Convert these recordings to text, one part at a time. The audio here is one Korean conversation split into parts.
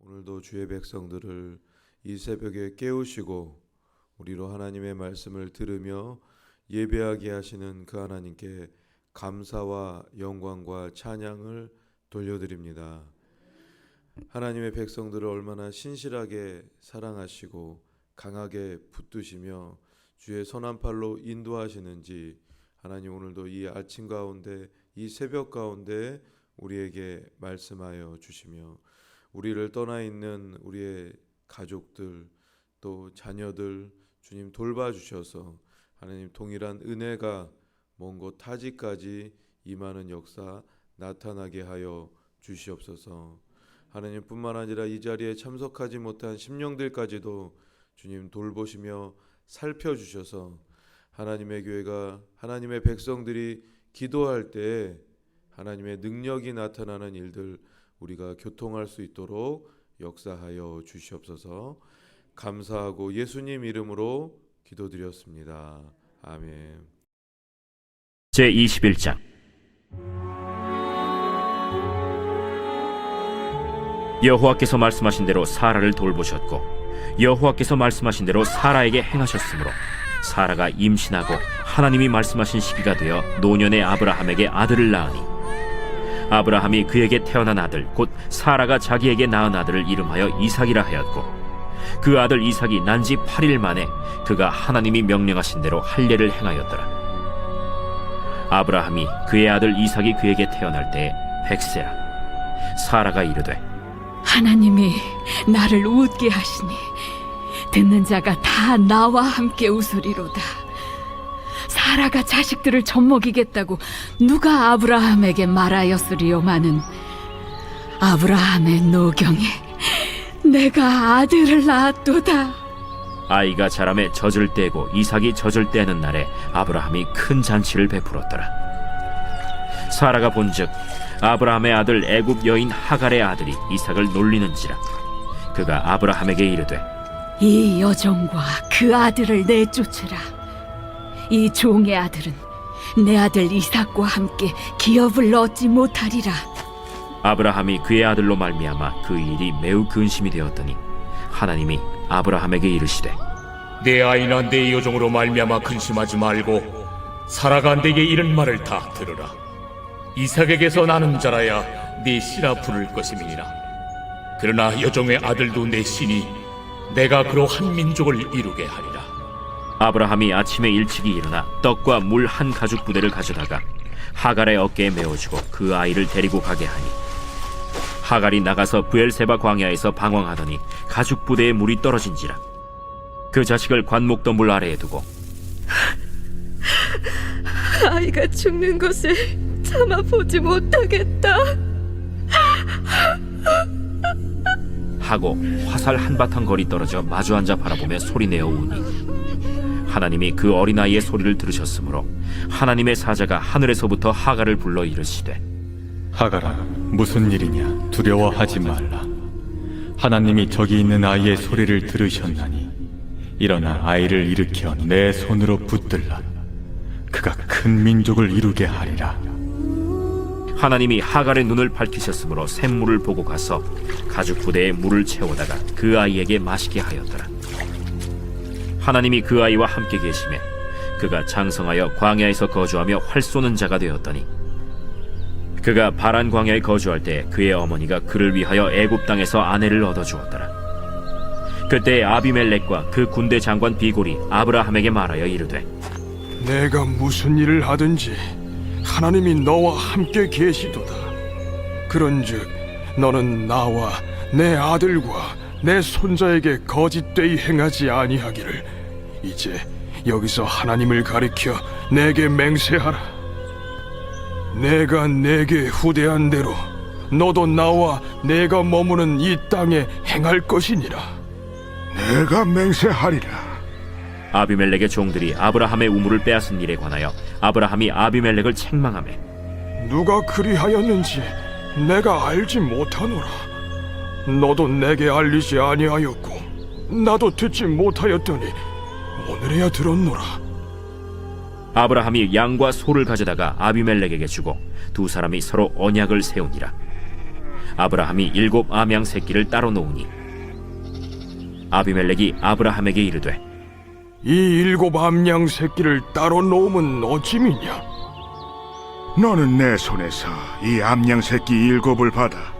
오늘도 주의 백성들을 이 새벽에 깨우시고 우리로 하나님의 말씀을 들으며 예배하게 하시는 그 하나님께 감사와 영광과 찬양을 돌려드립니다. 하나님의 백성들을 얼마나 신실하게 사랑하시고 강하게 붙드시며 주의 선한 팔로 인도하시는지 하나님 오늘도 이 아침 가운데 이 새벽 가운데 우리에게 말씀하여 주시며 우리를 떠나 있는 우리의 가족들 또 자녀들 주님 돌봐주셔서 하나님 동일한 은혜가 먼 곳 타지까지 임하는 역사 나타나게 하여 주시옵소서. 하나님뿐만 아니라 이 자리에 참석하지 못한 심령들까지도 주님 돌보시며 살펴주셔서 하나님의 교회가 하나님의 백성들이 기도할 때 하나님의 능력이 나타나는 일들 우리가 교통할 수 있도록 역사하여 주시옵소서. 감사하고 예수님 이름으로 기도드렸습니다. 아멘. 제21장 여호와께서 말씀하신 대로 사라를 돌보셨고 여호와께서 말씀하신 대로 사라에게 행하셨으므로 사라가 임신하고 하나님이 말씀하신 시기가 되어 노년의 아브라함에게 아들을 낳으니 아브라함이 그에게 태어난 아들 곧 사라가 자기에게 낳은 아들을 이름하여 이삭이라 하였고 그 아들 이삭이 난 지 8일 만에 그가 하나님이 명령하신 대로 할례를 행하였더라. 아브라함이 그의 아들 이삭이 그에게 태어날 때에 100세라. 사라가 이르되 하나님이 나를 웃게 하시니 듣는 자가 다 나와 함께 웃으리로다. 사라가 자식들을 젖먹이겠다고 누가 아브라함에게 말하였으리요마는 아브라함의 노경에 내가 아들을 낳았도다. 아이가 자라매 젖을 떼고 이삭이 젖을 떼는 날에 아브라함이 큰 잔치를 베풀었더라. 사라가 본즉 아브라함의 아들 애굽 여인 하갈의 아들이 이삭을 놀리는지라. 그가 아브라함에게 이르되 이 여종과 그 아들을 내쫓으라. 이 종의 아들은 내 아들 이삭과 함께 기업을 얻지 못하리라. 아브라함이 그의 아들로 말미암아 그 일이 매우 근심이 되었더니 하나님이 아브라함에게 이르시되 내 아이나 내 여종으로 말미암아 근심하지 말고 사라가 내게 이른 말을 다 들으라. 이삭에게서 나는 자라야 네 씨라 부를 것임이니라. 그러나 여종의 아들도 내 씨니 내가 그로 한 민족을 이루게 하리라. 아브라함이 아침에 일찍이 일어나 떡과 물 한 가죽 부대를 가져다가 하갈의 어깨에 메어주고 그 아이를 데리고 가게 하니 하갈이 나가서 브엘세바 광야에서 방황하더니 가죽 부대에 물이 떨어진지라. 그 자식을 관목더물 아래에 두고 아이가 죽는 것을 참아 보지 못하겠다 하고 화살 한바탕 거리 떨어져 마주 앉아 바라보며 소리내어 우니 하나님이 그 어린아이의 소리를 들으셨으므로 하나님의 사자가 하늘에서부터 하갈을 불러 이르시되 하갈아, 무슨 일이냐? 두려워하지 말라. 하나님이 저기 있는 아이의 소리를 들으셨나니 일어나 아이를 일으켜 내 손으로 붙들라. 그가 큰 민족을 이루게 하리라. 하나님이 하갈의 눈을 밝히셨으므로 샘물을 보고 가서 가죽 부대에 물을 채우다가 그 아이에게 마시게 하였더라. 하나님이 그 아이와 함께 계시매 그가 장성하여 광야에서 거주하며 활 쏘는 자가 되었더니 그가 바란 광야에 거주할 때 그의 어머니가 그를 위하여 애굽 땅에서 아내를 얻어주었더라. 그때 아비멜렉과 그 군대 장관 비골이 아브라함에게 말하여 이르되 내가 무슨 일을 하든지 하나님이 너와 함께 계시도다. 그런즉 너는 나와 내 아들과 내 손자에게 거짓되이 행하지 아니하기를 이제 여기서 하나님을 가리켜 내게 맹세하라. 내가 내게 후대한 대로 너도 나와 내가 머무는 이 땅에 행할 것이니라. 내가 맹세하리라. 아비멜렉의 종들이 아브라함의 우물을 빼앗은 일에 관하여 아브라함이 아비멜렉을 책망하매 누가 그리하였는지 내가 알지 못하노라. 너도 내게 알리지 아니하였고 나도 듣지 못하였더니 오늘에야 들었노라. 아브라함이 양과 소를 가져다가 아비멜렉에게 주고 두 사람이 서로 언약을 세우니라. 아브라함이 7 암양 새끼를 따로 놓으니 아비멜렉이 아브라함에게 이르되 이 7 암양 새끼를 따로 놓으면 어찌미냐? 너는 내 손에서 이 암양 새끼 7을 받아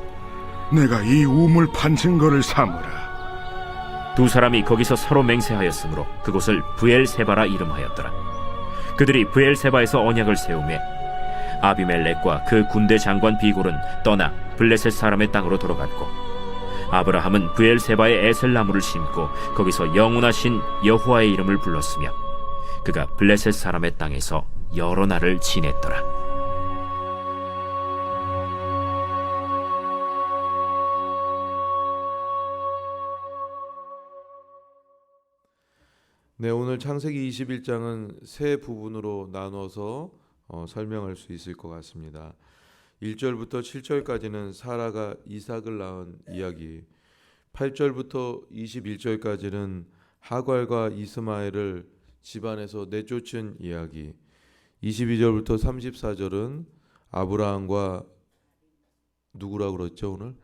내가 이 우물 판 증거를 삼으라. 두 사람이 거기서 서로 맹세하였으므로 그곳을 브엘세바라 이름하였더라. 그들이 브엘세바에서 언약을 세우매 아비멜렉과 그 군대 장관 비골은 떠나 블레셋 사람의 땅으로 돌아갔고 아브라함은 브엘세바에 에셀 나무를 심고 거기서 영원하신 여호와의 이름을 불렀으며 그가 블레셋 사람의 땅에서 여러 날을 지냈더라. 네, 오늘 창세기 21장은 세 부분으로 나눠서 설명할 수 있을 것 같습니다. 1절부터 7절까지는 사라가 이삭을 낳은 이야기, 8절부터 21절까지는 하갈과 이스마엘을 집안에서 내쫓은 이야기, 22절부터 34절은 아브라함과 누구라고 그랬죠 오늘?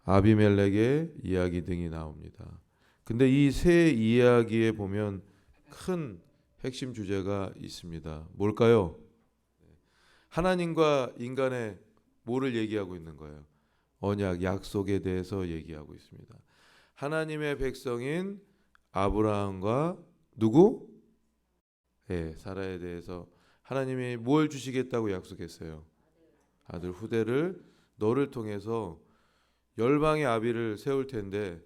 아비멜렉의 이야기 등이 나옵니다. 근데 이 세 이야기에 보면 큰 핵심 주제가 있습니다. 뭘까요? 하나님과 인간의 뭐를 얘기하고 있는 거예요? 언약, 약속에 대해서 얘기하고 있습니다. 하나님의 백성인 아브라함과 누구? 사라에 대해서 하나님이 뭘 주시겠다고 약속했어요? 아들 후대를 너를 통해서 열방의 아비를 세울 텐데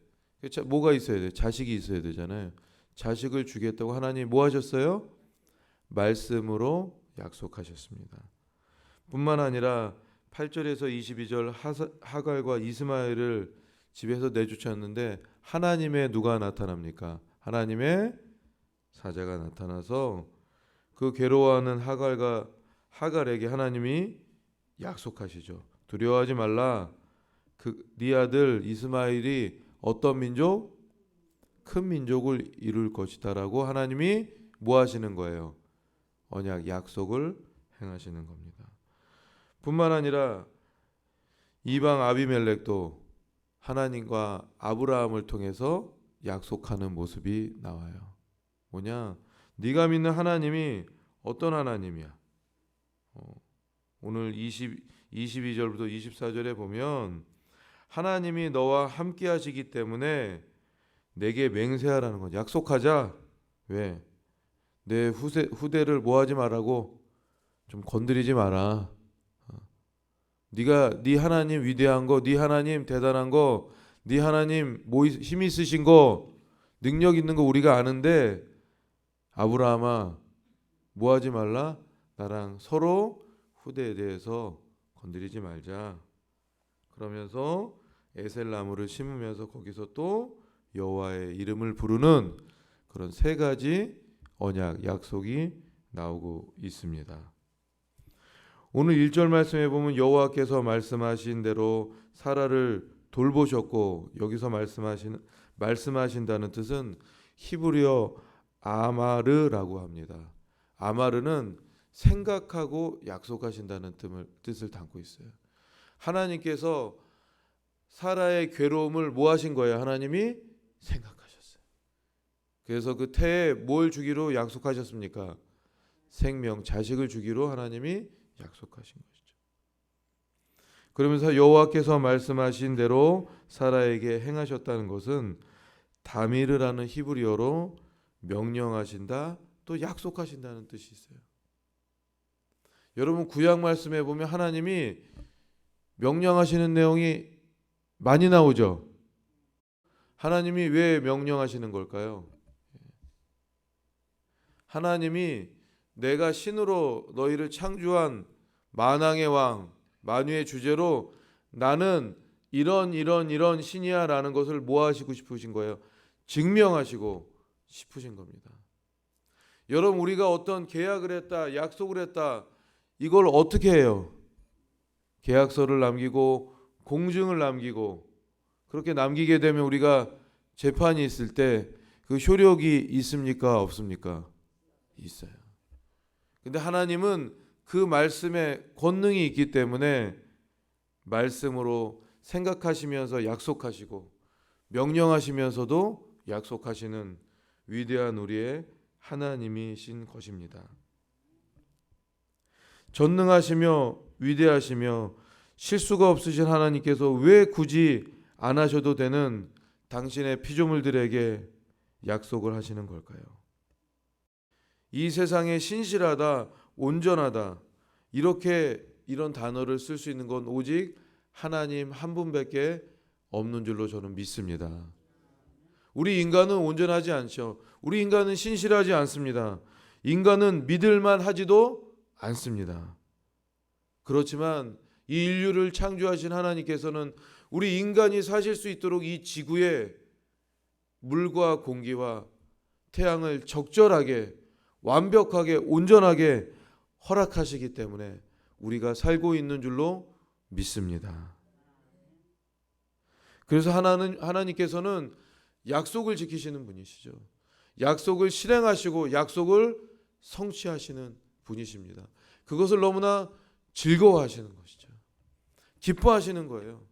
뭐가 있어야 돼? 자식이 있어야 되잖아요. 자식을 주겠다고 하나님 뭐 하셨어요? 말씀으로 약속하셨습니다. 뿐만 아니라 8절에서 22절 하갈과 이스마엘을 집에서 내쫓았는데 하나님의 누가 나타납니까? 하나님의 사자가 나타나서 그 괴로워하는 하갈에게 하나님이 약속하시죠. 두려워하지 말라. 네 아들 이스마엘이 어떤 민족? 큰 민족을 이룰 것이다라고 하나님이 뭐 하시는 거예요? 언약, 약속을 행하시는 겁니다. 뿐만 아니라 이방 아비멜렉도 하나님과 아브라함을 통해서 약속하는 모습이 나와요. 뭐냐? 네가 믿는 하나님이 어떤 하나님이야? 오늘 22절부터 24절에 보면 하나님이 너와 함께 하시기 때문에 내게 맹세하라는 건 약속하자. 왜? 내 후대를 뭐 하지 말라고? 좀 건드리지 마라. 네가 네 하나님 위대한 거, 네 하나님 대단한 거, 네 하나님 힘 있으신 거, 능력 있는 거 우리가 아는데 아브라함아 뭐 하지 말라? 나랑 서로 후대에 대해서 건드리지 말자. 그러면서 에셀 나무를 심으면서 거기서 또 여호와의 이름을 부르는 그런 세 가지 언약, 약속이 나오고 있습니다. 오늘 1절 말씀에 보면 여호와께서 말씀하신 대로 사라를 돌보셨고, 여기서 말씀하신다는 뜻은 히브리어 아마르라고 합니다. 아마르는 생각하고 약속하신다는 뜻을 담고 있어요. 하나님께서 사라의 괴로움을 뭐 하신 거예요? 하나님이 생각하셨어요. 그래서 그 태에 뭘 주기로 약속하셨습니까? 생명, 자식을 주기로 하나님이 약속하신 것이죠. 그러면서 여호와께서 말씀하신 대로 사라에게 행하셨다는 것은 다미르라는 히브리어로 명령하신다, 또 약속하신다는 뜻이 있어요. 여러분 구약 말씀에 보면 하나님이 명령하시는 내용이 많이 나오죠. 하나님이 왜 명령하시는 걸까요? 하나님이 내가 신으로 너희를 창조한 만왕의 왕, 만유의 주제로 나는 이런 신이야 라는 것을 뭐 하시고 싶으신 거예요? 증명하시고 싶으신 겁니다. 여러분 우리가 어떤 계약을 했다, 약속을 했다, 이걸 어떻게 해요? 계약서를 남기고 공증을 남기고, 그렇게 남기게 되면 우리가 재판이 있을 때 그 효력이 있습니까? 없습니까? 있어요. 근데 하나님은 그 말씀에 권능이 있기 때문에 말씀으로 생각하시면서 약속하시고 명령하시면서도 약속하시는 위대한 우리의 하나님이신 것입니다. 전능하시며 위대하시며 실수가 없으신 하나님께서 왜 굳이 안 하셔도 되는 당신의 피조물들에게 약속을 하시는 걸까요? 이 세상에 신실하다, 온전하다 이런 단어를 쓸 수 있는 건 오직 하나님 한 분밖에 없는 줄로 저는 믿습니다. 우리 인간은 온전하지 않죠. 우리 인간은 신실하지 않습니다. 인간은 믿을만 하지도 않습니다. 그렇지만 이 인류를 창조하신 하나님께서는 우리 인간이 사실 수 있도록 이 지구에 물과 공기와 태양을 적절하게 완벽하게 온전하게 허락하시기 때문에 우리가 살고 있는 줄로 믿습니다. 그래서 하나님께서는 약속을 지키시는 분이시죠. 약속을 실행하시고 약속을 성취하시는 분이십니다. 그것을 너무나 즐거워하시는 것이죠. 기뻐하시는 거예요.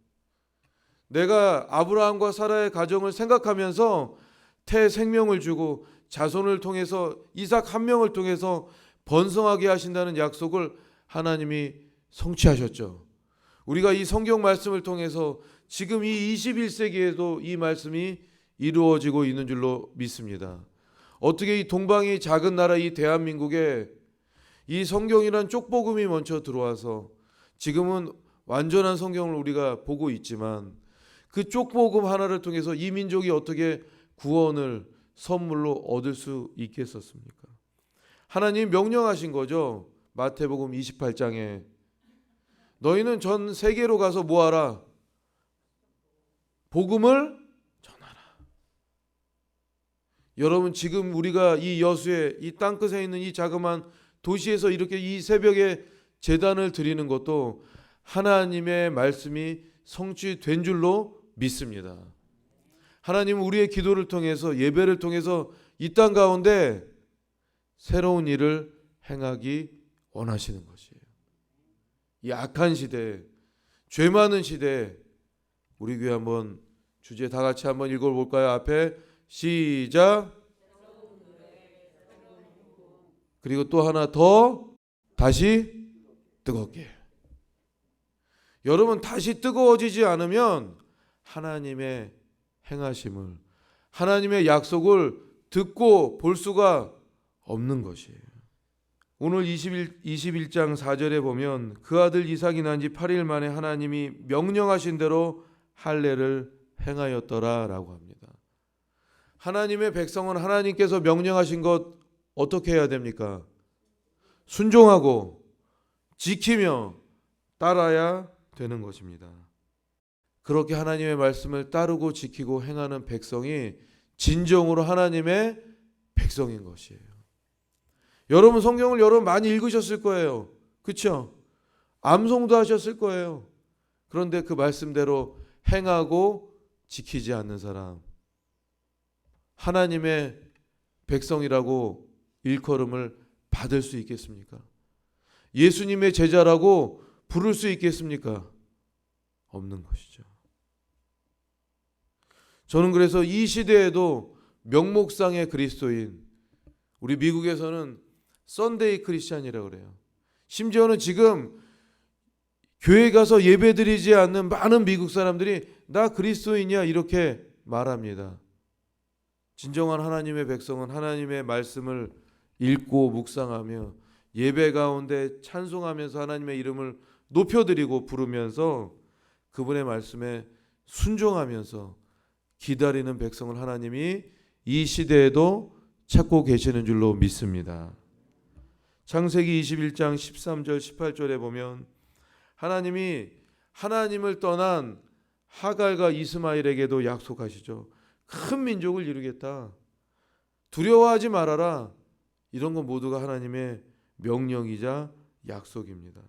내가 아브라함과 사라의 가정을 생각하면서 태 생명을 주고 자손을 통해서 이삭 한 명을 통해서 번성하게 하신다는 약속을 하나님이 성취하셨죠. 우리가 이 성경 말씀을 통해서 지금 이 21세기에도 이 말씀이 이루어지고 있는 줄로 믿습니다. 어떻게 이 동방이 작은 나라 이 대한민국에 이 성경이란 쪽복음이 먼저 들어와서 지금은 완전한 성경을 우리가 보고 있지만 그 쪽복음 하나를 통해서 이 민족이 어떻게 구원을 선물로 얻을 수 있겠었습니까? 하나님 명령하신 거죠. 마태복음 28장에 너희는 전 세계로 가서 뭐하라? 복음을 전하라. 여러분 지금 우리가 이 여수에 이 땅끝에 있는 이 자그마한 도시에서 이렇게 이 새벽에 제단을 드리는 것도 하나님의 말씀이 성취된 줄로 믿습니다. 하나님은 우리의 기도를 통해서 예배를 통해서 이 땅 가운데 새로운 일을 행하기 원하시는 것이에요. 이 악한 시대, 죄 많은 시대, 우리 교회 한번 주제 다 같이 한번 읽어볼까요? 앞에 시작. 그리고 또 하나 더 다시 뜨겁게. 여러분 다시 뜨거워지지 않으면 하나님의 행하심을 하나님의 약속을 듣고 볼 수가 없는 것이에요. 오늘 21장 4절에 보면 그 아들 이삭이 난 지 8일 만에 하나님이 명령하신 대로 할례를 행하였더라 라고 합니다. 하나님의 백성은 하나님께서 명령하신 것 어떻게 해야 됩니까? 순종하고 지키며 따라야 되는 것입니다. 그렇게 하나님의 말씀을 따르고 지키고 행하는 백성이 진정으로 하나님의 백성인 것이에요. 여러분 성경을 여러분 많이 읽으셨을 거예요. 그렇죠? 암송도 하셨을 거예요. 그런데 그 말씀대로 행하고 지키지 않는 사람, 하나님의 백성이라고 일컬음을 받을 수 있겠습니까? 예수님의 제자라고 부를 수 있겠습니까? 없는 것이죠. 저는 그래서 이 시대에도 명목상의 그리스도인, 우리 미국에서는 썬데이 크리스찬이라고 그래요. 심지어는 지금 교회 가서 예배드리지 않는 많은 미국 사람들이 나 그리스도인이야 이렇게 말합니다. 진정한 하나님의 백성은 하나님의 말씀을 읽고 묵상하며 예배 가운데 찬송하면서 하나님의 이름을 높여드리고 부르면서 그분의 말씀에 순종하면서 기다리는 백성을 하나님이 이 시대에도 찾고 계시는 줄로 믿습니다. 창세기 21장 13절 18절에 보면 하나님이 하나님을 떠난 하갈과 이스마엘에게도 약속하시죠. 큰 민족을 이루겠다. 두려워하지 말아라. 이런 건 모두가 하나님의 명령이자 약속입니다.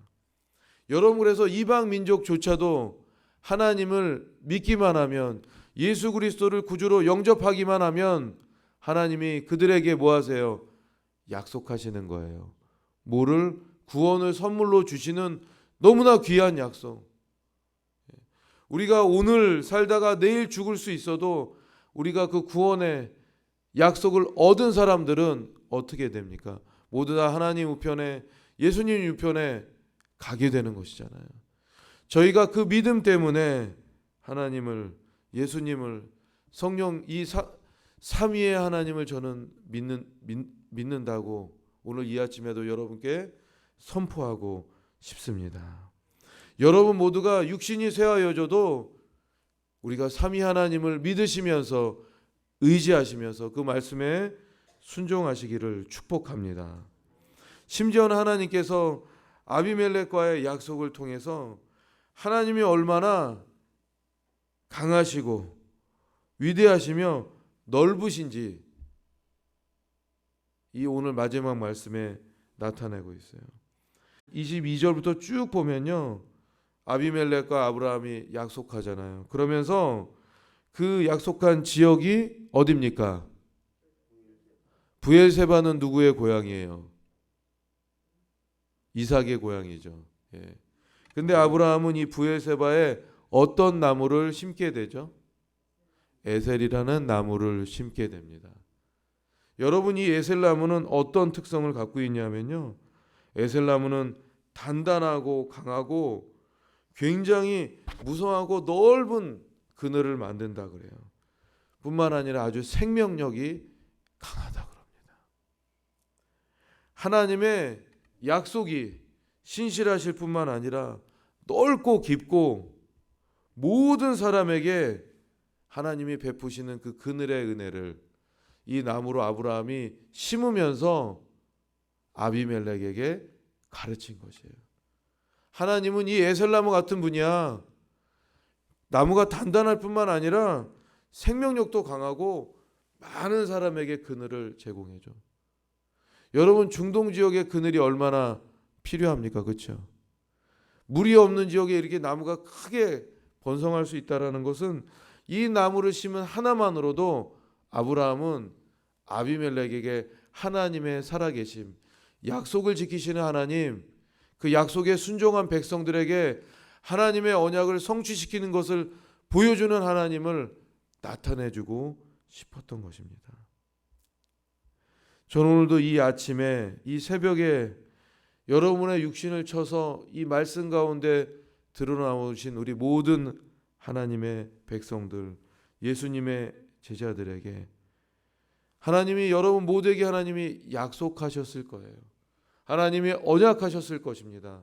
여러분 그래서 이방 민족조차도 하나님을 믿기만 하면 예수 그리스도를 구주로 영접하기만 하면 하나님이 그들에게 뭐 하세요? 약속하시는 거예요. 뭐를? 구원을 선물로 주시는 너무나 귀한 약속. 우리가 오늘 살다가 내일 죽을 수 있어도 우리가 그 구원의 약속을 얻은 사람들은 어떻게 됩니까? 모두 다 하나님 우편에, 예수님 우편에 가게 되는 것이잖아요. 저희가 그 믿음 때문에 하나님을, 예수님을, 성령, 이 삼위의 하나님을 저는 믿는다고 오늘 이 아침에도 여러분께 선포하고 싶습니다. 여러분 모두가 육신이 쇠하여져도 우리가 삼위 하나님을 믿으시면서, 의지하시면서 그 말씀에 순종하시기를 축복합니다. 심지어는 하나님께서 아비멜렉과의 약속을 통해서 하나님이 얼마나 강하시고 위대하시며 넓으신지 이 오늘 마지막 말씀에 나타내고 있어요. 22절부터 쭉 보면요, 아비멜렉과 아브라함이 약속하잖아요. 그러면서 그 약속한 지역이 어디입니까? 브엘세바는 누구의 고향이에요? 이삭의 고향이죠. 예. 근데 아브라함은 이 브엘세바에 어떤 나무를 심게 되죠? 에셀이라는 나무를 심게 됩니다. 여러분, 이 에셀나무는 어떤 특성을 갖고 있냐면요, 에셀나무는 단단하고 강하고 굉장히 무성하고 넓은 그늘을 만든다 그래요. 뿐만 아니라 아주 생명력이 강하다 그럽니다. 하나님의 약속이 신실하실 뿐만 아니라 넓고 깊고 모든 사람에게 하나님이 베푸시는 그 그늘의 은혜를 이 나무로 아브라함이 심으면서 아비멜렉에게 가르친 것이에요. 하나님은 이 에셀나무 같은 분이야. 나무가 단단할 뿐만 아니라 생명력도 강하고 많은 사람에게 그늘을 제공해줘. 여러분, 중동 지역에 그늘이 얼마나 필요합니까? 그렇죠? 물이 없는 지역에 이렇게 나무가 크게 번성할 수 있다는 것은 이 나무를 심은 하나만으로도 아브라함은 아비멜렉에게 하나님의 살아계심, 약속을 지키시는 하나님, 그 약속에 순종한 백성들에게 하나님의 언약을 성취시키는 것을 보여주는 하나님을 나타내주고 싶었던 것입니다. 저는 오늘도 이 아침에, 이 새벽에 여러분의 육신을 쳐서 이 말씀 가운데 드러나오신 우리 모든 하나님의 백성들, 예수님의 제자들에게 하나님이, 여러분 모두에게 하나님이 약속하셨을 거예요. 하나님이 언약하셨을 것입니다.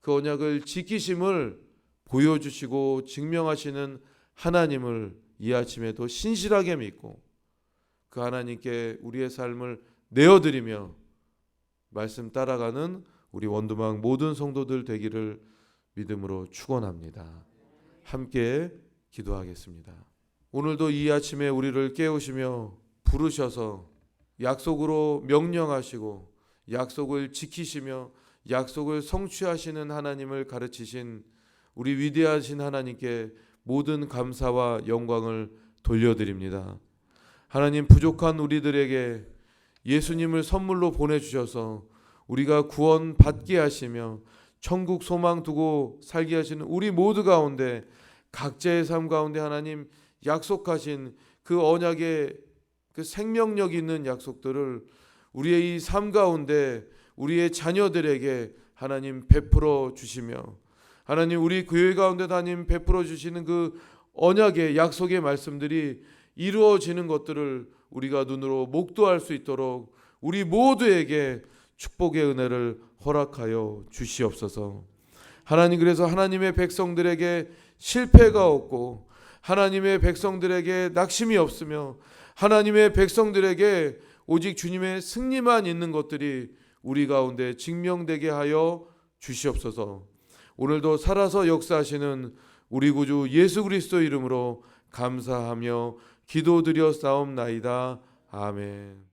그 언약을 지키심을 보여주시고 증명하시는 하나님을 이 아침에도 신실하게 믿고 그 하나님께 우리의 삶을 내어드리며 말씀 따라가는 우리 원두막 모든 성도들 되기를 믿음으로 축원합니다. 함께 기도하겠습니다. 오늘도 이 아침에 우리를 깨우시며 부르셔서 약속으로 명령하시고 약속을 지키시며 약속을 성취하시는 하나님을 가르치신 우리 위대하신 하나님께 모든 감사와 영광을 돌려드립니다. 하나님, 부족한 우리들에게 예수님을 선물로 보내주셔서 우리가 구원 받게 하시며 천국 소망 두고 살게 하시는 우리 모두 가운데 각자의 삶 가운데 하나님 약속하신 그 언약의 그 생명력 있는 약속들을 우리의 이 삶 가운데 우리의 자녀들에게 하나님 베풀어 주시며 하나님 우리 교회 가운데 하나님 베풀어 주시는 그 언약의 약속의 말씀들이 이루어지는 것들을 우리가 눈으로 목도할 수 있도록 우리 모두에게 축복의 은혜를 허락하여 주시옵소서. 하나님, 그래서 하나님의 백성들에게 실패가 없고 하나님의 백성들에게 낙심이 없으며 하나님의 백성들에게 오직 주님의 승리만 있는 것들이 우리 가운데 증명되게 하여 주시옵소서. 오늘도 살아서 역사하시는 우리 구주 예수 그리스도 이름으로 감사하며 기도드려 싸움나이다. 아멘.